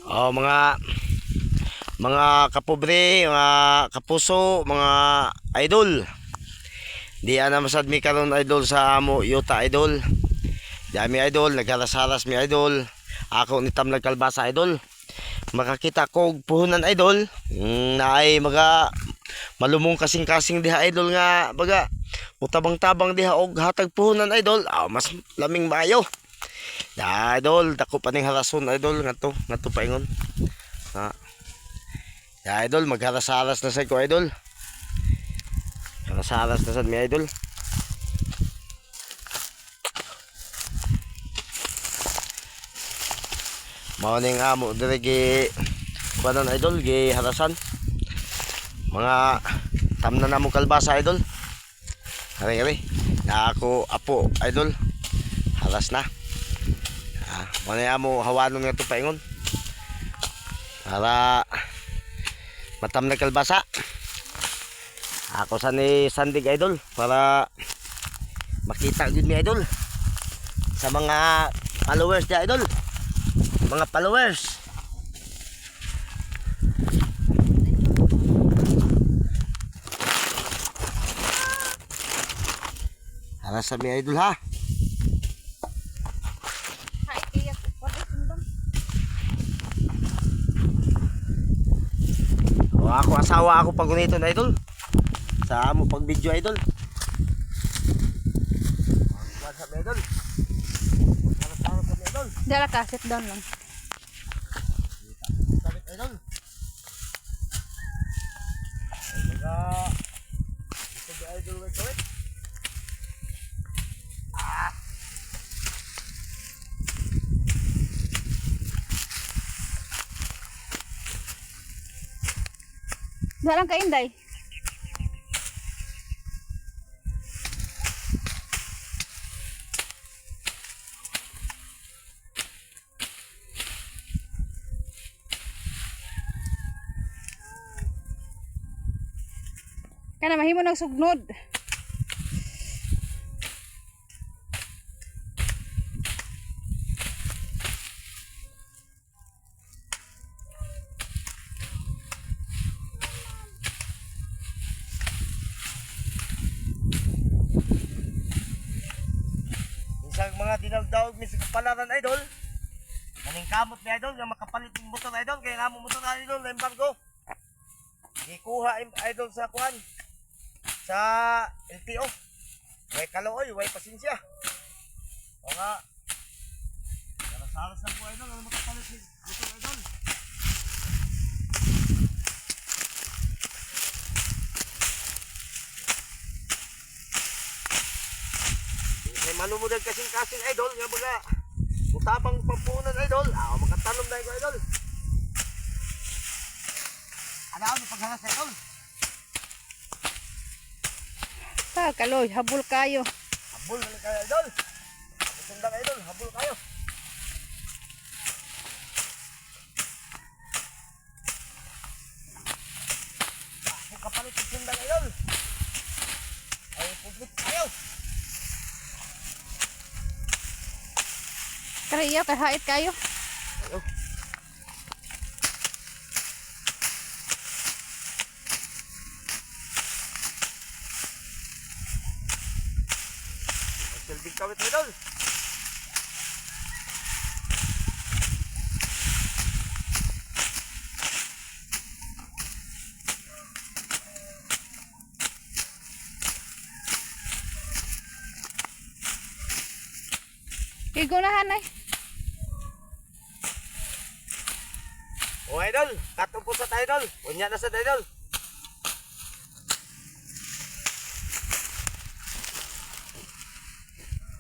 Oh, mga kapobre, mga kapuso, mga idol. Di ana masad mi karon idol sa amo yuta idol. Dami idol, nagharas-haras mi idol. Ako ni Tam nagkalbasa idol. Makakita ko og puhunan idol. Naay mga malumong kasing-kasing diha idol nga baga mutabang-tabang diha og hatag puhunan idol. Mas laming maayo. Ya idol, dako pa ning harason idol ngadto paingon. Ha. Ya idol, magharas-haras na sa ko idol. Haras-haras na sad mi idol. Mao ning amo dire gi kuanan idol gi harasan. Mga tamna na mo kalbasa idol. Hari-hari. Na ako apo idol. Haras na. Mao ni amo hawanon nga to paingon. Para matam na kalbasa. Ako sa ni sandig idol para makita gud mi idol sa mga followers dia idol. Mga followers. Haras sa mi idol ha. O ako asawa ako pag ganito na idol. Sa amo pag video idol. Haras sa mi idol. Haras sa mi idol. Dala ka, sit down lang. Sakit idol. Mga ito di idol wait wait. Dala ka inday. Kana mahimo ng sugnod. Isang mga dinagdaog ni sa kapalaran idol. Maning kamot ni idol nga makapalit ng motor idol kaya nga mo motor idol na embargo. Gikuha idol sa kuan sa LTO. Way kaloy, way pasensya. O nga. Saras lang po idol, ano makapalit ni motor idol. May malumudag kasing-kasing idol nga baga mutabang pampunan idol. Makatalom na idol. Ano ang pagharas idol? Kaloy, habol kayo. Habol na kayo idol. Sundang idol, habol kayo. Kung kapalit yung sundang idol. Ay pupit kayo. Kaya iya, kahait kayo. Ayo. Silbing kawit idol. Igunahan ay. O idol, katong po sa idol. Unya na sa idol.